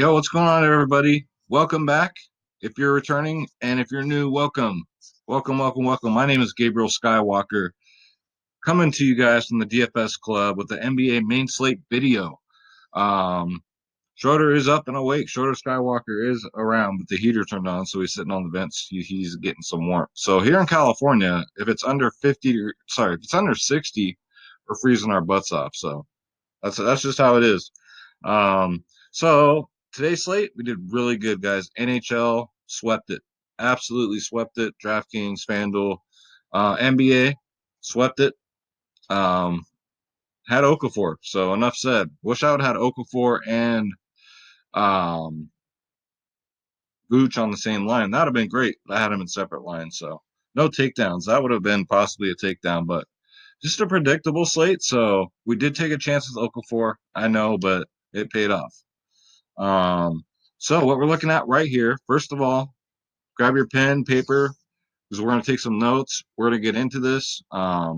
Yo, what's going on, everybody? Welcome back. If you're returning and if you're new, welcome. Welcome, welcome, welcome. My name is Gabriel Skywalker, coming to you guys from the DFS Club with the NBA main slate video. Um, Schroeder is up and awake. Schroeder Skywalker is around, but the heater turned on, so he's sitting on the vents. He's getting some warmth. So here in California, if it's under 50, if it's under 60, we're freezing our butts off. So that's just how it is. So today's slate, we did really good, guys. NHL swept it, absolutely swept it. DraftKings, FanDuel, NBA swept it. Um, had Okafor, so enough said. Wish I would have had Okafor and um Vooch on the same line. That would have been great. I had them in separate lines, so no takedowns. That would have been possibly a takedown, but just a predictable slate. So we did take a chance with Okafor, I know, but it paid off. Um, so what we're looking at right here, first of all, grab your pen, paper, because we're going to take some notes. We're going to get into this. Now,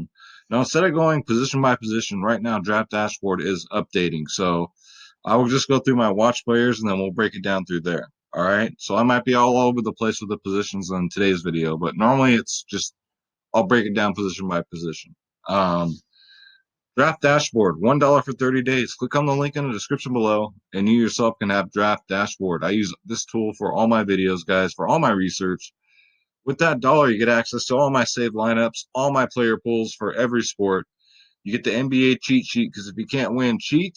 instead of going position by position, right now, Draft Dashboard is updating. So I will just go through my watch players and then we'll break it down through there. All right. So I might be all over the place with the positions in today's video, but normally it's just I'll break it down position by position. Um, Draft Dashboard, $1 for 30 days. Click on the link in the description below, and you yourself can have Draft Dashboard. I use this tool for all my videos, guys, for all my research. With that dollar, you get access to all my saved lineups, all my player pools for every sport. You get the NBA cheat sheet because if you can't win, cheat.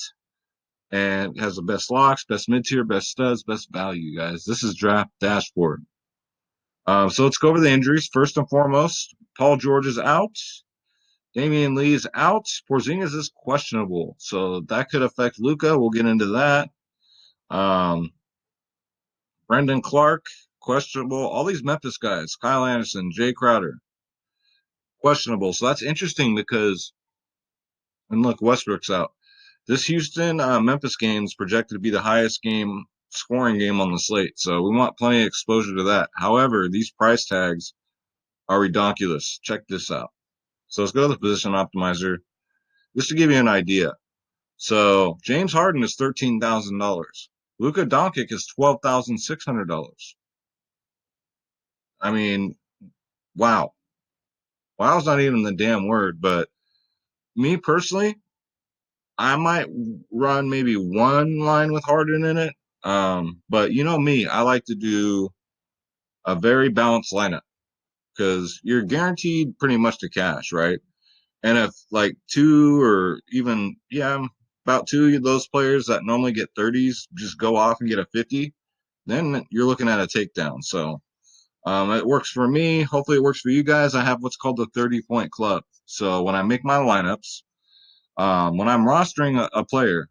And it has the best locks, best mid-tier, best studs, best value, guys. This is Draft Dashboard. So let's go over the injuries. First and foremost, Paul George is out. Damian Lee is out. Porzingis is questionable, so that could affect Luka. We'll get into that. Um, Brendan Clark, questionable. All these Memphis guys, Kyle Anderson, Jay Crowder, questionable. So that's interesting because, and look, Westbrook's out. This Houston Memphis game is projected to be the highest game scoring game on the slate, so we want plenty of exposure to that. However, these price tags are redonkulous. Check this out. So let's go to the position optimizer just to give you an idea. So James Harden is $13,000. Luka Doncic is $12,600. I mean, wow. Wow's not even the damn word, but me personally, I might run maybe one line with Harden in it. But you know me, I like to do a very balanced lineup because you're guaranteed pretty much to cash, right? And if like two or even, yeah, about two of those players that normally get 30s just go off and get a 50, then you're looking at a takedown. So it works for me. Hopefully, it works for you guys. I have what's called the 30-point club. So when I make my lineups, when I'm rostering a player,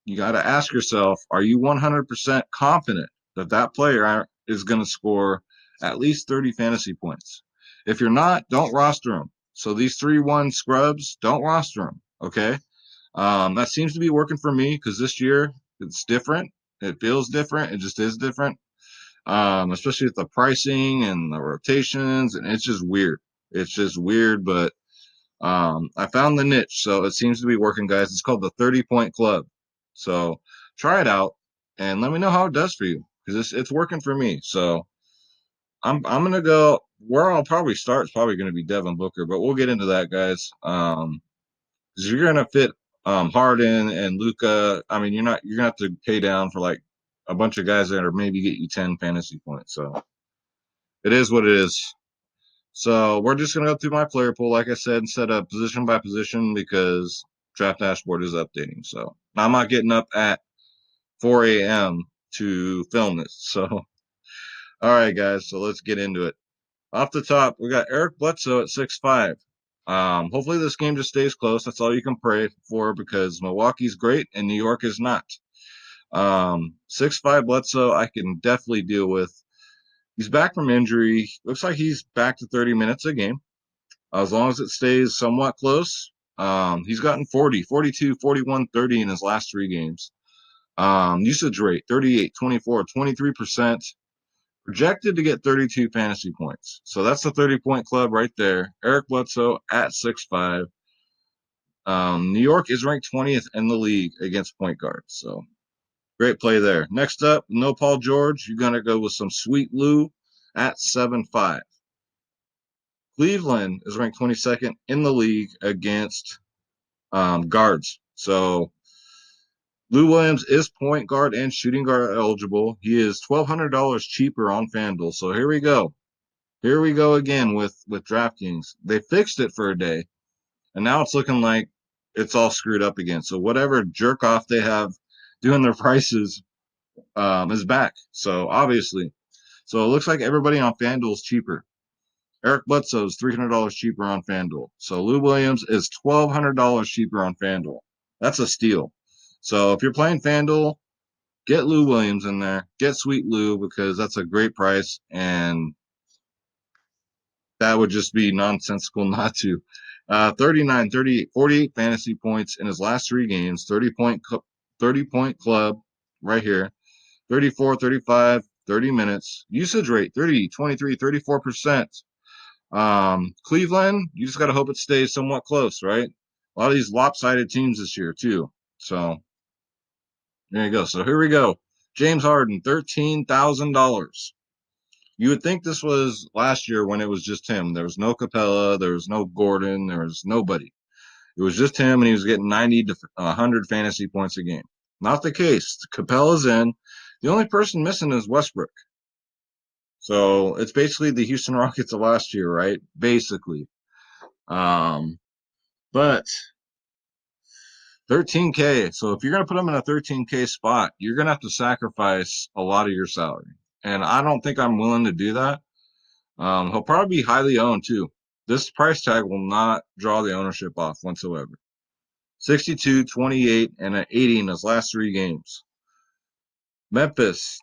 you got to ask yourself, are you 100% confident that that player is going to score at least 30 fantasy points? If you're not, don't roster them. So these 3-1 scrubs, don't roster them. Okay. That seems to be working for me because this year it's different. It feels different. It just is different. Especially with the pricing and the rotations, and it's just weird. It's just weird, but I found the niche, so it seems to be working, guys. It's called the 30-point club. So try it out and let me know how it does for you because it's working for me. So I'm gonna go where I'll probably start is probably gonna be Devin Booker, but we'll get into that, guys. 'Cause you're gonna fit Harden and Luka. I mean, you're gonna have to pay down for like a bunch of guys that are maybe get you 10 fantasy points. So it is what it is. So we're just gonna go through my player pool, like I said, instead of position by position because draft dashboard is updating. So I'm not getting up at 4 a.m. to film this. So all right, guys. So let's get into it. Off the top, we got Eric Bledsoe at 6'5". Hopefully this game just stays close. That's all you can pray for because Milwaukee's great and New York is not. 6'5" Bledsoe, I can definitely deal with. He's back from injury. Looks like he's back to 30 minutes a game. As long as it stays somewhat close. He's gotten 40, 42, 41, 30 in his last three games. Usage rate, 38, 24, 23%. Projected to get 32 fantasy points. So that's the 30-point club right there. Eric Bledsoe at 6'5". New York is ranked 20th in the league against point guards. So Great play there. Next up, no Paul George. You're going to go with some Sweet Lou at 7.5. Cleveland is ranked 22nd in the league against guards. So Lou Williams is point guard and shooting guard eligible. He is $1,200 cheaper on FanDuel. So here we go. Here we go again with DraftKings. They fixed it for a day, and now it's looking like it's all screwed up again. So whatever jerk off they have doing their prices is back. So obviously, so it looks like everybody on FanDuel is cheaper. Eric Bledsoe is $300 cheaper on FanDuel. So Lou Williams is $1,200 cheaper on FanDuel. That's a steal. So if you're playing FanDuel, get Lou Williams in there. Get Sweet Lou because that's a great price, and that would just be nonsensical not to. 39, 38, 48 fantasy points in his last 3 games, 30-point club right here, 34, 35, 30 minutes. Usage rate, 30, 23, 34%. Cleveland, you just got to hope it stays somewhat close, right? A lot of these lopsided teams this year, too. So there you go. So here we go. James Harden, $13,000. You would think this was last year when it was just him. There was no Capella, there was no Gordon, there was nobody. It was just him, and he was getting 90 to 100 fantasy points a game. Not the case. Capella's in. The only person missing is Westbrook. So it's basically the Houston Rockets of last year, right? Basically. But 13K. So if you're going to put him in a 13K spot, you're going to have to sacrifice a lot of your salary. And I don't think I'm willing to do that. He'll probably be highly owned too. This price tag will not draw the ownership off whatsoever. 62, 28, and an 80 in his last 3 games. Memphis,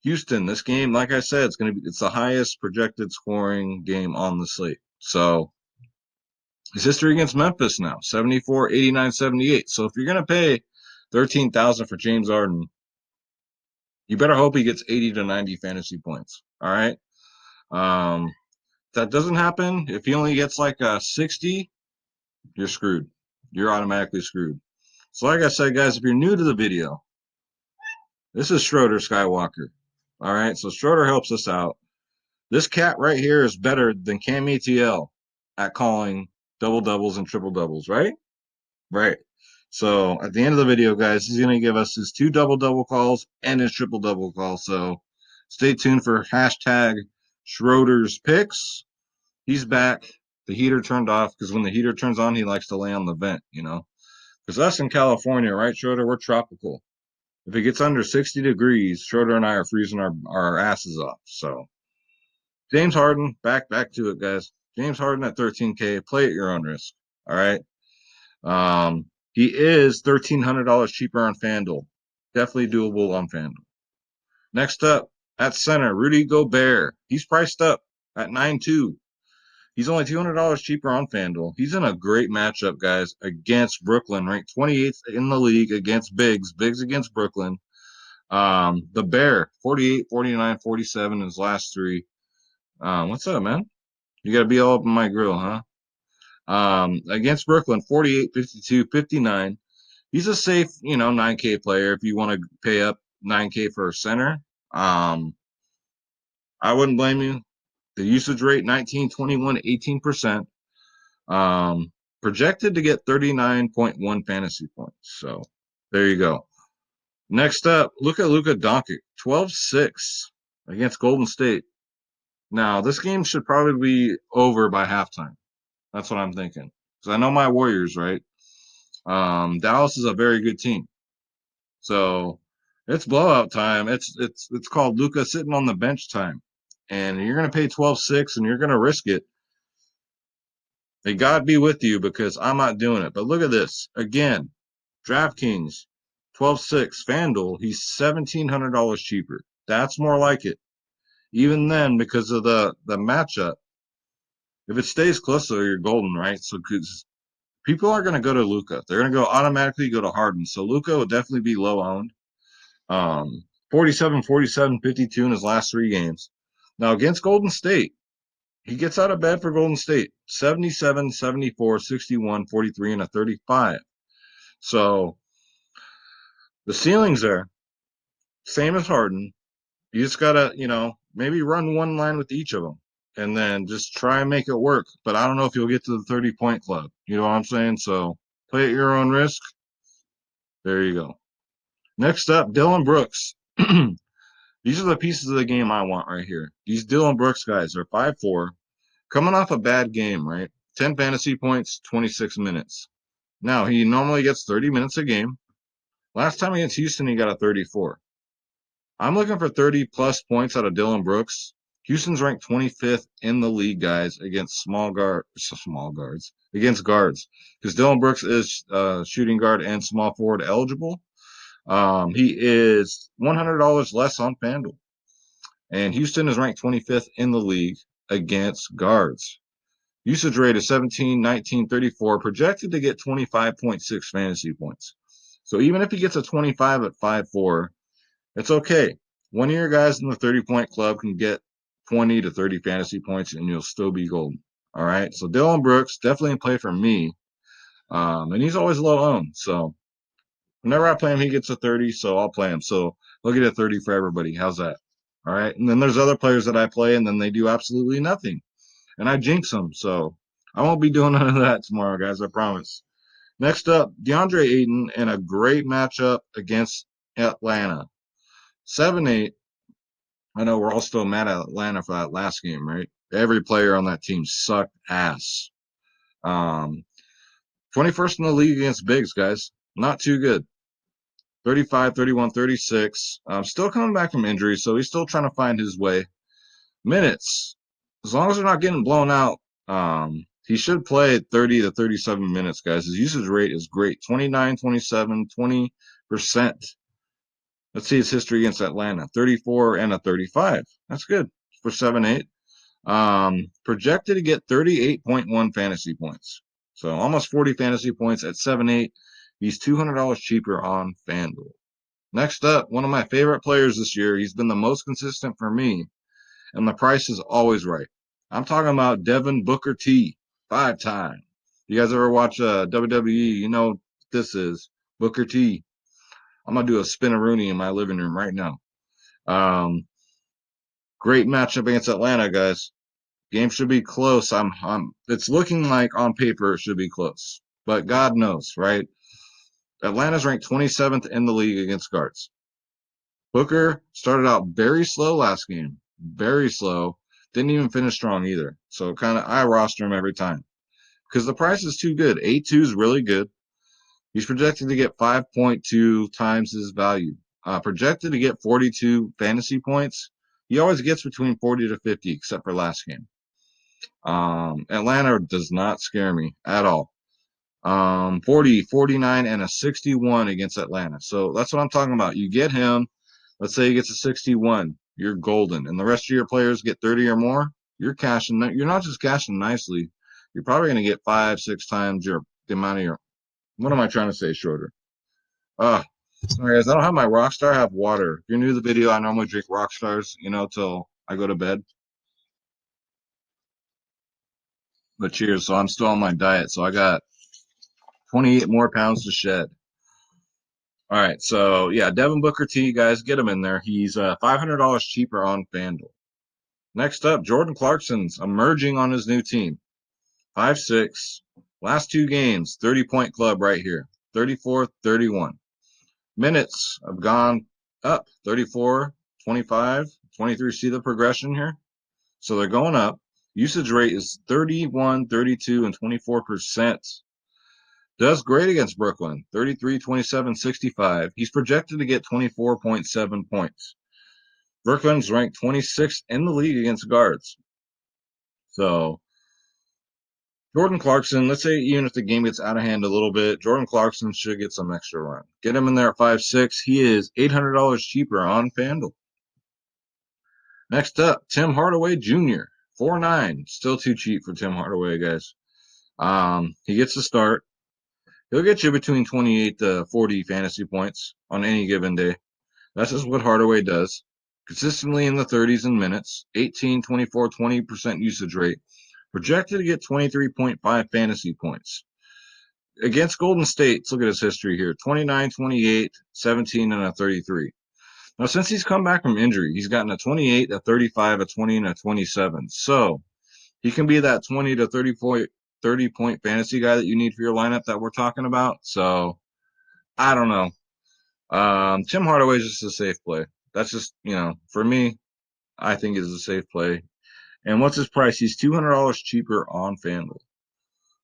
Houston. This game, like I said, it's the highest projected scoring game on the slate. So his history against Memphis now, 74, 89, 78. So if you're gonna pay $13,000 for James Harden, you better hope he gets 80 to 90 fantasy points. All right. If that doesn't happen, if he only gets like a 60, you're screwed. You're automatically screwed. So like I said, guys, if you're new to the video, this is Schroeder Skywalker. All right, so Schroeder helps us out. This cat right here is better than Cam ETL at calling double doubles and triple doubles, right? Right. So at the end of the video, guys, he's going to give us his 2 double calls and his triple double call. So stay tuned for hashtag Schroeder's Picks. He's back. The heater turned off because when the heater turns on, he likes to lay on the vent, you know. Because us in California, right, Schroeder, we're tropical. If it gets under 60 degrees, Schroeder and I are freezing our asses off. So James Harden, back to it, guys. James Harden at 13K. Play at your own risk. All right. He is $1,300 cheaper on FanDuel. Definitely doable on FanDuel. Next up, at center, Rudy Gobert. He's priced up at 9.2. He's only $200 cheaper on FanDuel. He's in a great matchup, guys, against Brooklyn, ranked 28th in the league against Bigs. Bigs against Brooklyn. The Bear, 48, 49, 47 in his last 3. What's up, man? You got to be all up in my grill, huh? Against Brooklyn, 48, 52, 59. He's a safe, 9K player if you want to pay up 9K for a center. I wouldn't blame you. The usage rate, 19, 21, 18%. Projected to get 39.1 fantasy points. So there you go. Next up, look at Luka Doncic, 12-6 against Golden State. Now, this game should probably be over by halftime. That's what I'm thinking. Because I know my Warriors, right? Dallas is a very good team. So it's blowout time. It's called Luka sitting on the bench time. And you're going to pay 12-6 and you're going to risk it. May God be with you because I'm not doing it. But look at this. Again, DraftKings, 12-6. FanDuel, he's $1,700 cheaper. That's more like it. Even then, because of the matchup, if it stays closer, you're golden, right? So because people aren't going to go to Luka. They're going to automatically go to Harden. So Luka will definitely be low owned. 47, 47, 52 in his last 3 games. Now against Golden State, he gets out of bed for Golden State. 77, 74, 61, 43, and a 35. So the ceiling's there. Same as Harden. You just gotta, maybe run one line with each of them, and then just try and make it work. But I don't know if you'll get to the 30-point club. You know what I'm saying? So play at your own risk. There you go. Next up, Dylan Brooks. These are the pieces of the game I want right here. These Dylan Brooks guys are 5'4", coming off a bad game, right? 10 fantasy points, 26 minutes. Now, he normally gets 30 minutes a game. Last time against Houston, he got a 34. I'm looking for 30-plus points out of Dylan Brooks. Houston's ranked 25th in the league, guys, against against guards, because Dylan Brooks is shooting guard and small forward eligible. He is $100 less on FanDuel. And Houston is ranked 25th in the league against guards. Usage rate is 17, 19, 34, projected to get 25.6 fantasy points. So even if he gets a 25 at 5'4", it's okay. One of your guys in the 30-point club can get 20 to 30 fantasy points, and you'll still be golden. All right. So Dylan Brooks, definitely in play for me. And he's always low owned. So whenever I play him, he gets a 30, so I'll play him. So look at a 30 for everybody. How's that? All right. And then there's other players that I play, and then they do absolutely nothing. And I jinx them. So I won't be doing none of that tomorrow, guys. I promise. Next up, DeAndre Ayton in a great matchup against Atlanta. 7-8. I know we're all still mad at Atlanta for that last game, right? Every player on that team sucked ass. 21st in the league against bigs, guys. Not too good. 35, 31, 36. Still coming back from injury, so he's still trying to find his way. Minutes. As long as they're not getting blown out, he should play 30 to 37 minutes, guys. His usage rate is great. 29, 27, 20%. Let's see his history against Atlanta. 34 and a 35. That's good for 7-8. Projected to get 38.1 fantasy points. So almost 40 fantasy points at 7-8. He's $200 cheaper on FanDuel. Next up, one of my favorite players this year. He's been the most consistent for me, and the price is always right. I'm talking about Devin Booker T, 5-time. You guys ever watch WWE? You know what this is Booker T. I'm gonna do a spin-a-rooney in my living room right now. Great matchup against Atlanta, guys. Game should be close. It's looking like on paper it should be close, but God knows, right? Atlanta's ranked 27th in the league against guards. Booker started out very slow last game, very slow. Didn't even finish strong either. So I roster him every time because the price is too good. 8-2 is really good. He's projected to get 5.2 times his value. Projected to get 42 fantasy points. He always gets between 40 to 50, except for last game. Atlanta does not scare me at all. 40, 49, and a 61 against Atlanta. So that's what I'm talking about. You get him. Let's say he gets a 61. You're golden. And the rest of your players get 30 or more. You're cashing. You're not just cashing nicely. You're probably going to get 5, 6 times the amount of your. What am I trying to say, Schroeder? Sorry, guys. I don't have my Rockstar. I have water. If you're new to the video, I normally drink Rockstars, till I go to bed. But cheers. So I'm still on my diet. So I got 28 more pounds to shed. All right, so yeah, Devin Booker T, guys, get him in there. He's $500 cheaper on FanDuel. Next up, Jordan Clarkson's emerging on his new team. 5'6". Last 2 games, 30-point club right here. 34, 31. Minutes have gone up. 34, 25, 23. See the progression here? So they're going up. Usage rate is 31, 32, and 24%. Does great against Brooklyn, 33, 27, 65. He's projected to get 24.7 points. Brooklyn's ranked 26th in the league against guards. So Jordan Clarkson, let's say even if the game gets out of hand a little bit, Jordan Clarkson should get some extra run. Get him in there at 5'6". He is $800 cheaper on FanDuel. Next up, Tim Hardaway Jr., 4'9". Still too cheap for Tim Hardaway, guys. He gets the start. He'll get you between 28 to 40 fantasy points on any given day. That's just what Hardaway does. Consistently in the 30s in minutes, 18, 24, 20% usage rate. Projected to get 23.5 fantasy points. Against Golden State, let's look at his history here. 29, 28, 17, and a 33. Now, since he's come back from injury, he's gotten a 28, a 35, a 20, and a 27. So he can be that 20 to 30 point fantasy guy that you need for your lineup that we're talking about. So I don't know. Tim Hardaway is just a safe play. That's just, for me, I think is a safe play. And what's his price? He's $200 cheaper on FanDuel.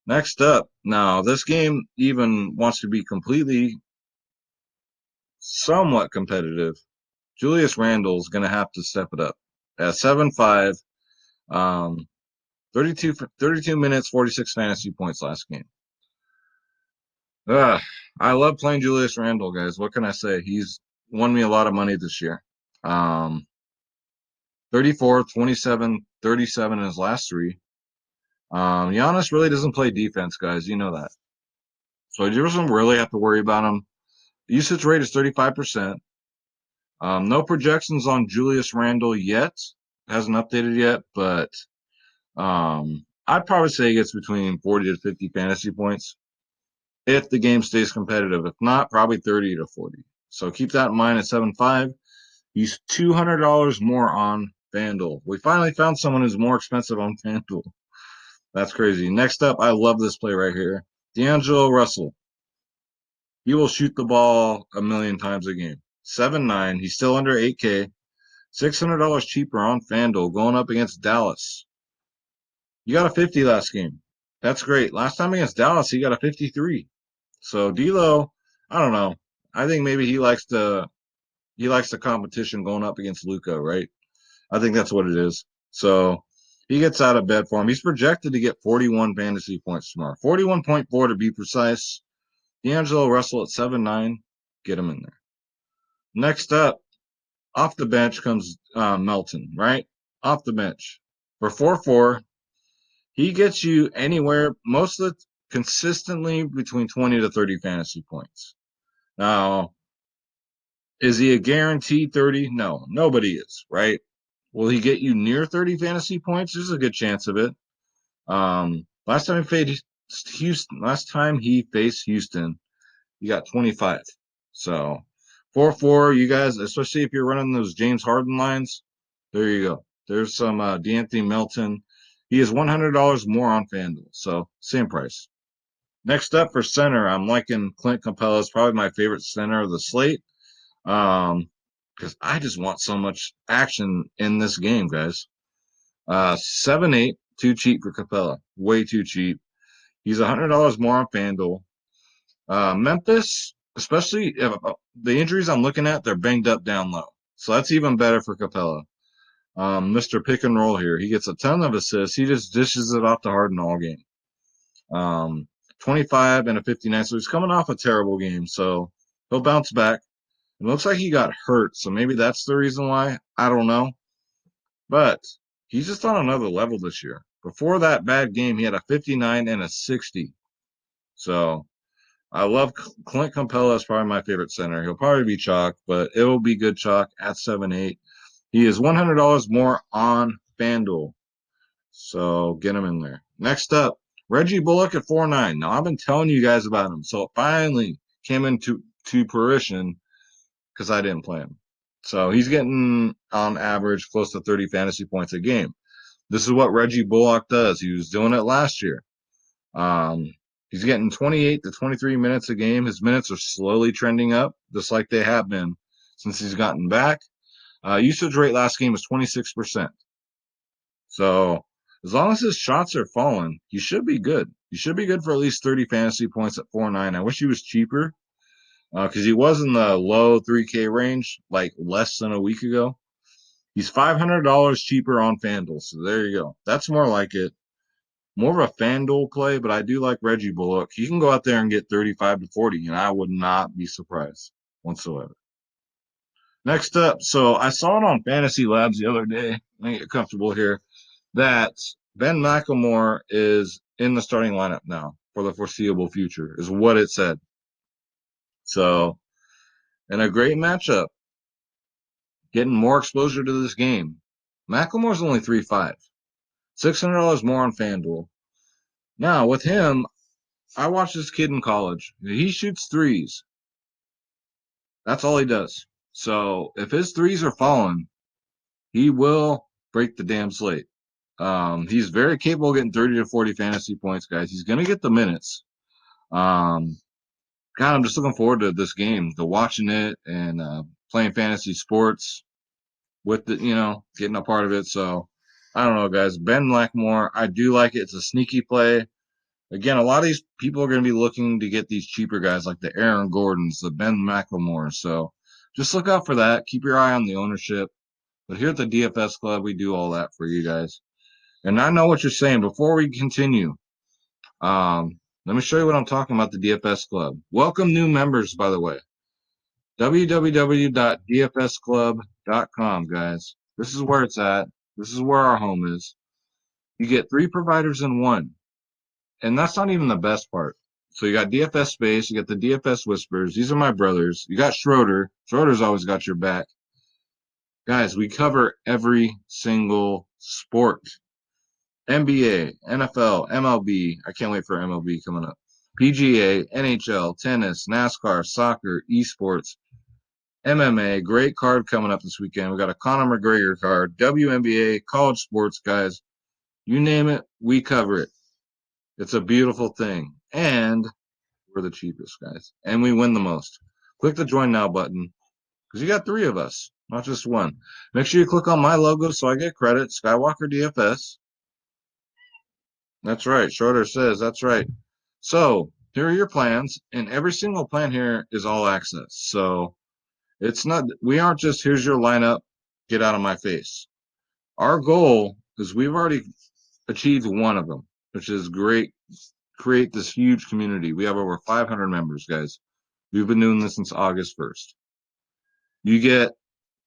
Next up, now this game even wants to be completely somewhat competitive. Julius Randle's going to have to step it up at 7.5, 32 minutes, 46 fantasy points last game. I love playing Julius Randle, guys. What can I say? He's won me a lot of money this year. 34, 27, 37 in his last three. Giannis really doesn't play defense, guys. You know that. So you doesn't really have to worry about him. The usage rate is 35%. No projections on Julius Randle yet. Hasn't updated yet, but I'd probably say he gets between 40 to 50 fantasy points if the game stays competitive. If not, probably 30 to 40. So keep that in mind at 7.5. He's $200 more on FanDuel. We finally found someone who's more expensive on FanDuel. That's crazy. Next up, I love this play right here. D'Angelo Russell. He will shoot the ball a million times a game. 7.9. He's still under 8K. $600 cheaper on FanDuel going up against Dallas. You got a 50 last game. That's great. Last time against Dallas, he got a 53. So D'Lo, I don't know. I think maybe he likes the competition going up against Luka, right? I think that's what it is. So he gets out of bed for him. He's projected to get 41 fantasy points tomorrow. 41.4 to be precise. D'Angelo Russell at 7.9. Get him in there. Next up, off the bench comes Melton, right? Off the bench. For 4.4, he gets you anywhere, most of it consistently between 20 to 30 fantasy points. Now, is he a guaranteed 30? No, nobody is, right? Will he get you near 30 fantasy points? There's a good chance of it. Last time he faced Houston, he got 25. So 4.4, you guys, especially if you're running those James Harden lines, there you go. There's some D'Anthony Melton. He is $100 more on FanDuel, so same price. Next up for center, I'm liking Clint Capella. It's probably my favorite center of the slate. Because I just want so much action in this game, guys. 7.8, too cheap for Capella. Way too cheap. He's $100 more on FanDuel. Memphis, especially if, the injuries I'm looking at, they're banged up down low. So that's even better for Capella. Mr. Pick and Roll here. He gets a ton of assists. He just dishes it off to Harden all game. 25 and a 59. So he's coming off a terrible game. So he'll bounce back. It looks like he got hurt. So maybe that's the reason why. I don't know. But he's just on another level this year. Before that bad game, he had a 59 and a 60. So I love Clint Capella is probably my favorite center. He'll probably be chalk, but it will be good chalk at 7.8. He is $100 more on FanDuel. So get him in there. Next up, Reggie Bullock at 4.9. Now, I've been telling you guys about him. So it finally came into fruition because I didn't play him. So he's getting, on average, close to 30 fantasy points a game. This is what Reggie Bullock does. He was doing it last year. He's getting 28 to 23 minutes a game. His minutes are slowly trending up, just like they have been since he's gotten back. Usage rate last game was 26%. So as long as his shots are falling, he should be good. He should be good for at least 30 fantasy points at 4.9. I wish he was cheaper because he was in the low 3K range like less than a week ago. He's $500 cheaper on FanDuel. So there you go. That's more like it. More of a FanDuel play, but I do like Reggie Bullock. He can go out there and get 35 to 40, and I would not be surprised whatsoever. Next up, so I saw it on Fantasy Labs the other day. Let me get comfortable here. That Ben McLemore is in the starting lineup now for the foreseeable future, is what it said. So, in a great matchup, getting more exposure to this game. McLemore's only 3.5. $600 more on FanDuel. Now, with him, I watched this kid in college. He shoots threes. That's all he does. So if his threes are falling, he will break the damn slate. He's very capable of getting 30 to 40 fantasy points, guys. He's going to get the minutes. Um, God, I'm just looking forward to this game, to watching it and playing fantasy sports with the, getting a part of it. So I don't know, guys. Ben Blackmore, I do like it. It's a sneaky play. Again, a lot of these people are going to be looking to get these cheaper guys like the Aaron Gordons, the Ben McLemore. So just look out for that. Keep your eye on the ownership. But here at the DFS Club, we do all that for you guys. And I know what you're saying. Before we continue, let me show you what I'm talking about, the DFS Club. Welcome new members, by the way. www.dfsclub.com, guys. This is where it's at. This is where our home is. You get 3 providers in one. And that's not even the best part. So you got DFS Space, you got the DFS Whispers. These are my brothers. You got Schroeder. Schroeder's always got your back. Guys, we cover every single sport. NBA, NFL, MLB. I can't wait for MLB coming up. PGA, NHL, tennis, NASCAR, soccer, esports, MMA. Great card coming up this weekend. We got a Conor McGregor card, WNBA, college sports, guys. You name it, we cover it. It's a beautiful thing. And we're the cheapest, guys. And we win the most. Click the join now button because you got 3 of us, not just one. Make sure you click on my logo so I get credit. Skywalker DFS. That's right. Schroeder says that's right. So here are your plans, and every single plan here is all access. So it's not, we aren't just here's your lineup, get out of my face. Our goal is we've already achieved one of them, which is great. Create this huge community. We have over 500 members, guys. We've been doing this since August 1st. You get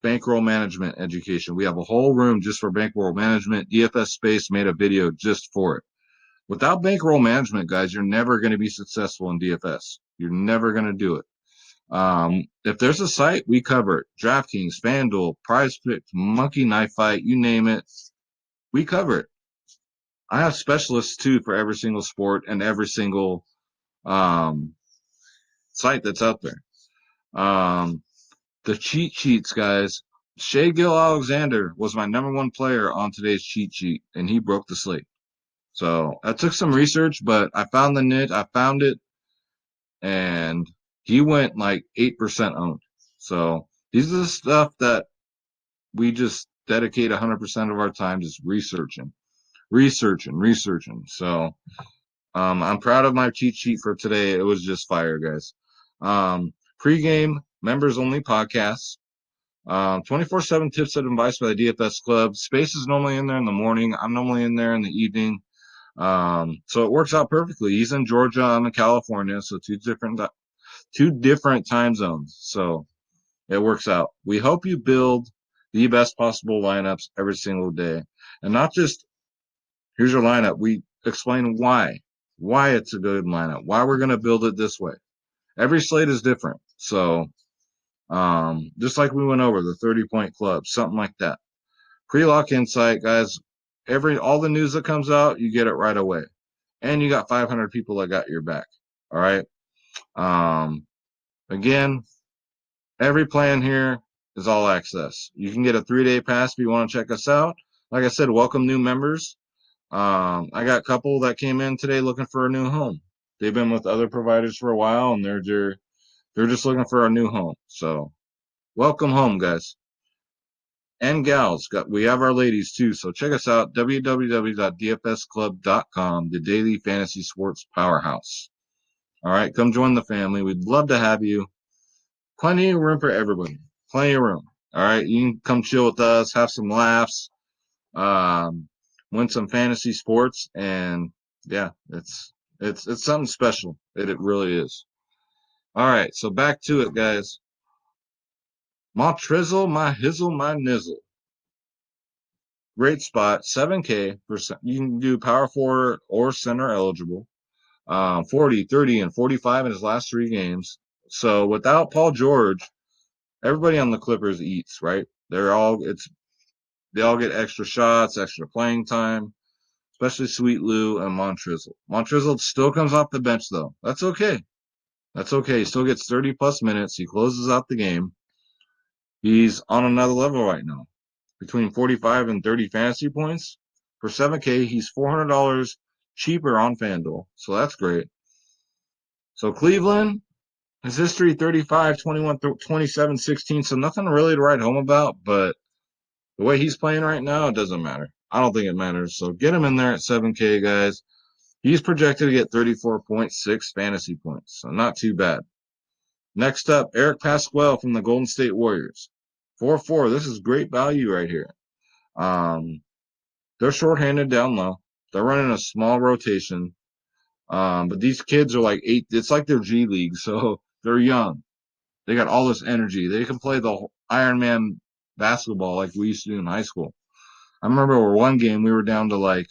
bankroll management education. We have a whole room just for bankroll management. DFS Space made a video just for it. Without bankroll management, guys, you're never going to be successful in DFS. You're never going to do it. If there's a site, we cover it. DraftKings, Fanduel, Prize Picks, Monkey Knife Fight, you name it, we cover it. I have specialists too for every single sport and every single site that's out there. The cheat sheets, guys. Shea Gill Alexander was my #1 player on today's cheat sheet, and he broke the slate. So I took some research, but I found the niche. I found it, and he went like 8% owned. So these are the stuff that we just dedicate 100% of our time just researching. So I'm proud of my cheat sheet for today. It was just fire, guys. Pre-game members only podcasts. 24/7 tips and advice by the DFS Club. Space is normally in there in the morning. I'm normally in there in the evening. So it works out perfectly. He's in Georgia, I'm in California, so two different time zones. So it works out. We hope you build the best possible lineups every single day, and not just here's your lineup. We explain why it's a good lineup, why we're going to build it this way. Every slate is different. So just like we went over the 30-point club, something like that. Pre-lock insight, guys. All the news that comes out, you get it right away. And you got 500 people that got your back. All right. Again, every plan here is all access. You can get a 3-day pass if you want to check us out. Like I said, welcome new members. I got a couple that came in today looking for a new home. They've been with other providers for a while, and they're just looking for a new home. So welcome home, guys. And gals, we have our ladies too. So check us out, www.dfsclub.com, the daily fantasy sports powerhouse. All right, come join the family. We'd love to have you. Plenty of room for everybody. Plenty of room. All right, you can come chill with us, have some laughs, win some fantasy sports, and yeah, it's something special. It really is. All right, so back to it, guys. My trizzle, my hizzle, my nizzle. Great spot, 7K. You can do power forward or center eligible. 40, 30, and 45 in his last 3 games. So without Paul George, everybody on the Clippers eats, right? They all get extra shots, extra playing time, especially Sweet Lou and Montrizzle. Montrizzle still comes off the bench though. That's okay. That's okay. He still gets 30 plus minutes. He closes out the game. He's on another level right now, between 45 and 30 fantasy points. For 7K, he's $400 cheaper on FanDuel, so that's great. So Cleveland, his history 35, 21, 27, 16, so nothing really to write home about, but the way he's playing right now, it doesn't matter. I don't think it matters. So get him in there at 7K, guys. He's projected to get 34.6 fantasy points, so not too bad. Next up, Eric Pasquale from the Golden State Warriors. 4-4. This is great value right here. Um, they're shorthanded down low. They're running a small rotation. But these kids are like eight. It's like their G League, so they're young. They got all this energy. They can play the Iron Man basketball like we used to do in high school. I remember one game we were down to like,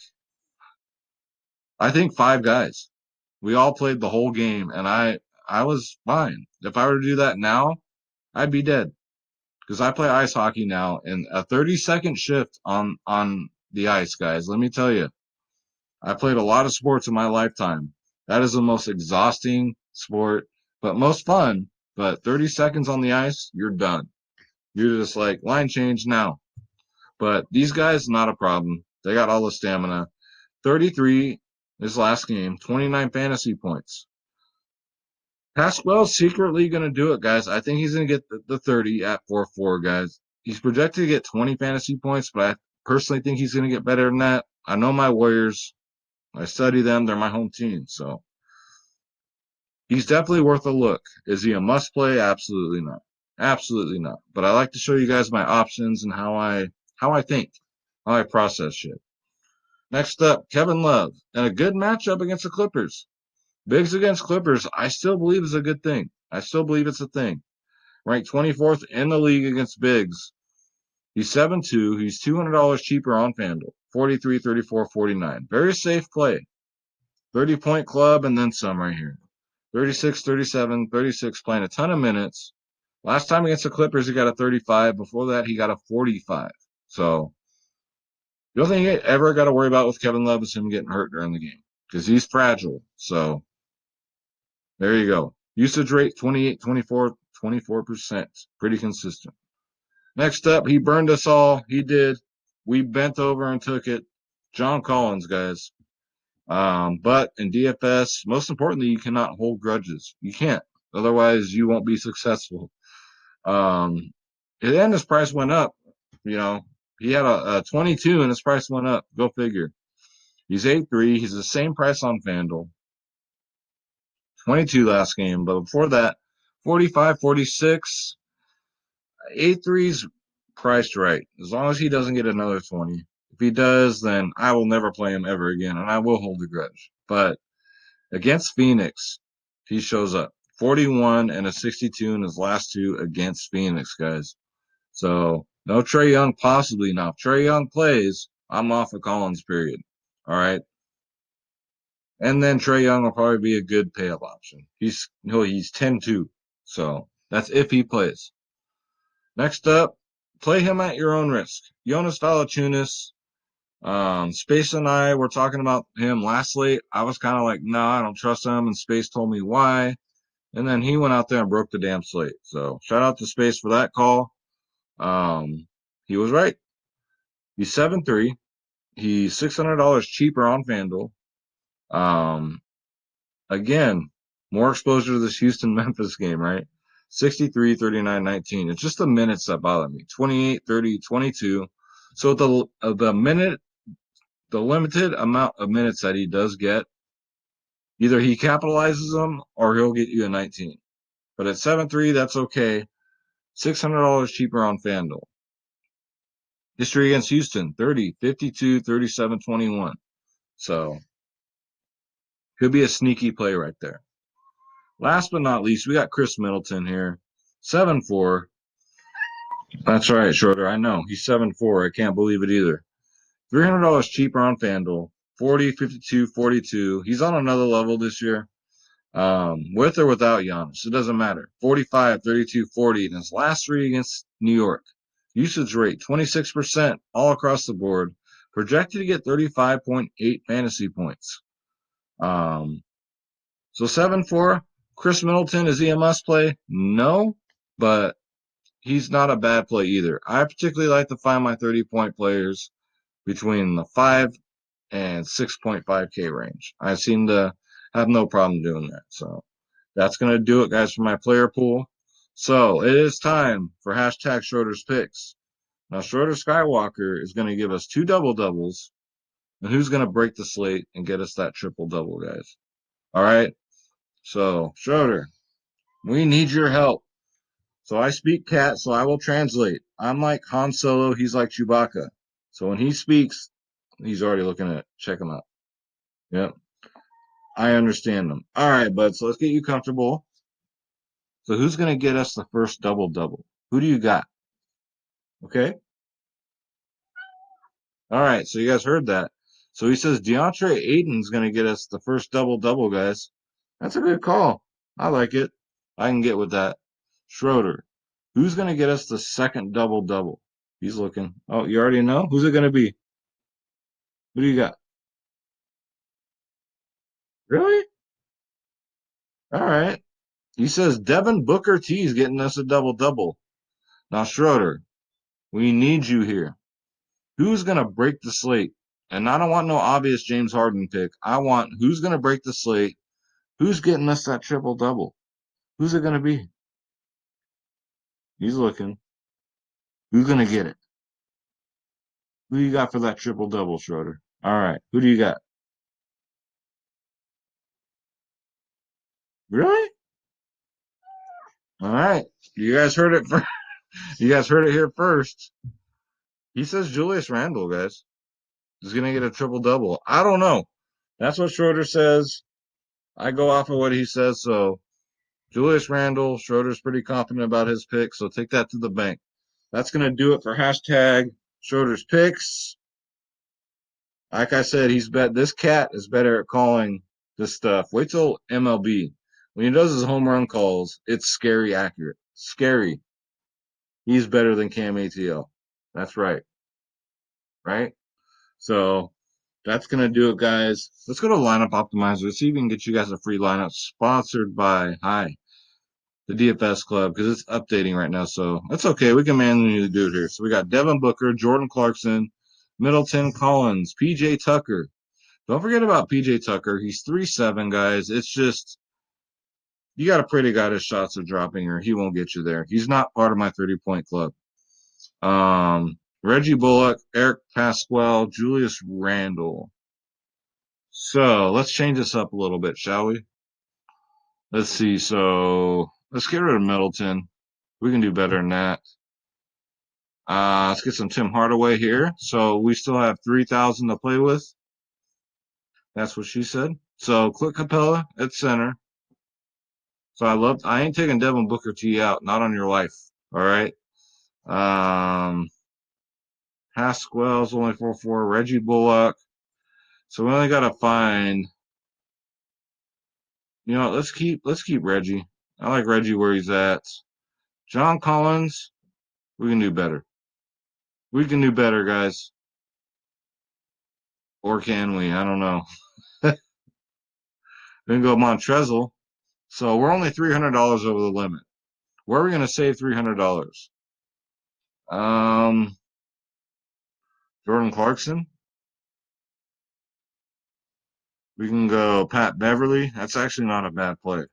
I think 5 guys. We all played the whole game, and I was fine. If I were to do that now, I'd be dead because I play ice hockey now, and a 30-second shift on the ice, guys. Let me tell you, I played a lot of sports in my lifetime. That is the most exhausting sport, but most fun. But 30 seconds on the ice, you're done. You're just like line change now. But these guys, not a problem. They got all the stamina. 33 his last game, 29 fantasy points. Pasquale's secretly going to do it, guys. I think he's going to get the 30 at 4-4, guys. He's projected to get 20 fantasy points, but I personally think he's going to get better than that. I know my Warriors. I study them. They're my home team. So he's definitely worth a look. Is he a must play? Absolutely not. Absolutely not. But I like to show you guys my options and how I think, how I process shit. Next up, Kevin Love. And a good matchup against the Clippers. Bigs against Clippers, I still believe is a good thing. I still believe it's a thing. Ranked 24th in the league against bigs. He's 7-2. He's $200 cheaper on FanDuel. 43, 34, 49. Very safe play. 30-point club and then some right here. 36, 37, 36, playing a ton of minutes. Last time against the Clippers, he got a 35. Before that, he got a 45. So the only thing you ever got to worry about with Kevin Love is him getting hurt during the game because he's fragile. So there you go. Usage rate 28, 24, 24%. Pretty consistent. Next up, he burned us all. He did. We bent over and took it. John Collins, guys. But in DFS, most importantly, you cannot hold grudges. You can't. Otherwise, you won't be successful. And then his price went up. You know, he had a 22 and his price went up. Go figure. He's 8-3. He's the same price on FanDuel. 22 last game, but before that, 45, 46. 8-3's priced right. As long as he doesn't get another 20. If he does, then I will never play him ever again, and I will hold a grudge. But against Phoenix, he shows up. 41 and a 62 in his last two against Phoenix, guys. So no Trae Young possibly. Now, if Trae Young plays, I'm off of Collins, period. All right. And then Trae Young will probably be a good pay-up option. He's 10-2. So that's if he plays. Next up, play him at your own risk. Jonas Valanciunas. Space and I were talking about him last late. I was kind of like, no, I don't trust him. And Space told me why. And then he went out there and broke the damn slate. So shout out to Space for that call. He was right. He's 7-3. He's $600 cheaper on FanDuel. Again, more exposure to this Houston-Memphis game, right? 63, 39, 19. It's just the minutes that bother me. 28, 30, 22. So the limited amount of minutes that he does get, either he capitalizes them or he'll get you a 19. But at 7-3, that's okay. $600 cheaper on FanDuel. History against Houston, 30, 52, 37, 21. So could be a sneaky play right there. Last but not least, we got Chris Middleton here. 7-4. That's right, Schroeder. I know. He's 7-4. I can't believe it either. $300 cheaper on FanDuel. 40, 52, 42. He's on another level this year. With or without Giannis. It doesn't matter. 45, 32, 40 in his last three against New York. Usage rate, 26% all across the board. Projected to get 35.8 fantasy points. So 7-4. Chris Middleton, is he a must play? No, but he's not a bad play either. I particularly like to find my 30-point players between the 5 and 6.5K range. I seem to have no problem doing that. So that's going to do it, guys, for my player pool. So it is time for hashtag Schroeder's Picks. Now, Schroeder Skywalker is going to give us 2 double doubles. And who's going to break the slate and get us that triple double, guys? All right. So, Schroeder, we need your help. So I speak cat, so I will translate. I'm like Han Solo, he's like Chewbacca. So when he speaks, he's already looking at it. Check him out. Yep. I understand them. All right, bud. So let's get you comfortable. So who's going to get us the first double double? Who do you got? Okay. All right. So you guys heard that. So he says DeAndre Ayton's going to get us the first double double, guys. That's a good call. I like it. I can get with that. Schroeder, who's going to get us the second double double? He's looking. Oh, you already know? Who's it going to be? Who do you got? Really? All right. He says Devin Booker T is getting us a double double. Now, Schroeder, we need you here. Who's going to break the slate? And I don't want no obvious James Harden pick. I want who's going to break the slate. Who's getting us that triple double? Who's it going to be? He's looking. Who's going to get it? Who you got for that triple double, Schroeder? All right. Who do you got? Really? All right. You guys heard it. You guys heard it here first. He says Julius Randle, guys, is going to get a triple double. I don't know. That's what Schroeder says. I go off of what he says. So Julius Randle, Schroeder's pretty confident about his pick. So take that to the bank. That's going to do it for hashtag Schroeder's Picks. Like I said, this cat is better at calling this stuff. Wait till MLB. When he does his home run calls, it's scary accurate. Scary. He's better than Cam ATL. That's right. Right? So that's going to do it, guys. Let's go to Lineup Optimizer. See if we can get you guys a free lineup sponsored by the DFS Club, because it's updating right now. So that's okay. We can manually do it here. So we got Devin Booker, Jordan Clarkson, Middleton Collins, PJ Tucker. Don't forget about PJ Tucker. He's 3'7", guys. It's just, you got to pray to God his shots are dropping or he won't get you there. He's not part of my 30-point club. Reggie Bullock, Eric Pasquale, Julius Randle. So let's change this up a little bit, shall we? Let's see. So let's get rid of Middleton. We can do better than that. Let's get some Tim Hardaway here. So we still have 3,000 to play with. That's what she said. So Clint Capella at center. So I ain't taking Devin Booker T out, not on your life. All right. Pasquale's only 4-4. Reggie Bullock. So we only gotta find, let's keep Reggie. I like Reggie where he's at. John Collins, we can do better. We can do better, guys. Or can we? I don't know. We can go Montrezl. So we're only $300 over the limit. Where are we gonna save $300? Um, Jordan Clarkson. We can go Pat Beverly. That's actually not a bad play.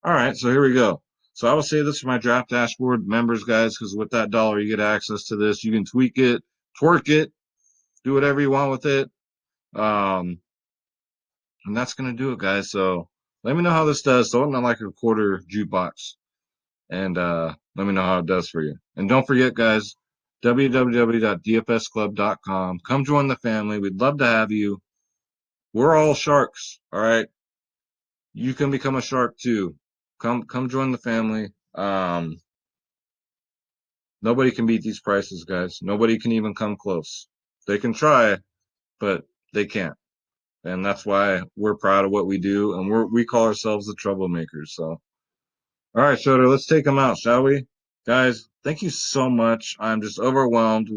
All right, so here we go. So I will say this for my draft dashboard members, guys, because with that dollar, you get access to this. You can tweak it, twerk it, do whatever you want with it. Um, and that's going to do it, guys. So let me know how this does. So I'm not like a quarter jukebox. And let me know how it does for you. And don't forget, guys, www.dfsclub.com. Come join the family. We'd love to have you. We're all sharks, all right? You can become a shark too. Come join the family. Nobody can beat these prices, guys. Nobody can even come close. They can try, but they can't. And that's why we're proud of what we do, and we call ourselves the troublemakers. So, all right, Schroeder, let's take them out, shall we? Guys, thank you so much. I'm just overwhelmed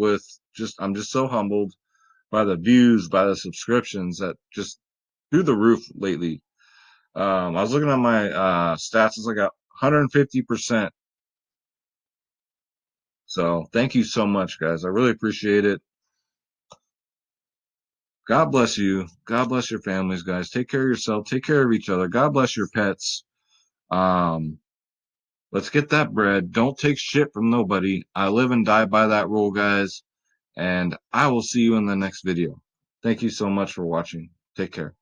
I'm just so humbled by the views, by the subscriptions that just through the roof lately. I was looking at my stats. It's like 150% So thank you so much, guys. I really appreciate it. God bless you. God bless your families, guys. Take care of yourself. Take care of each other. God bless your pets. Um, let's get that bread. Don't take shit from nobody. I live and die by that rule, guys. And I will see you in the next video. Thank you so much for watching. Take care.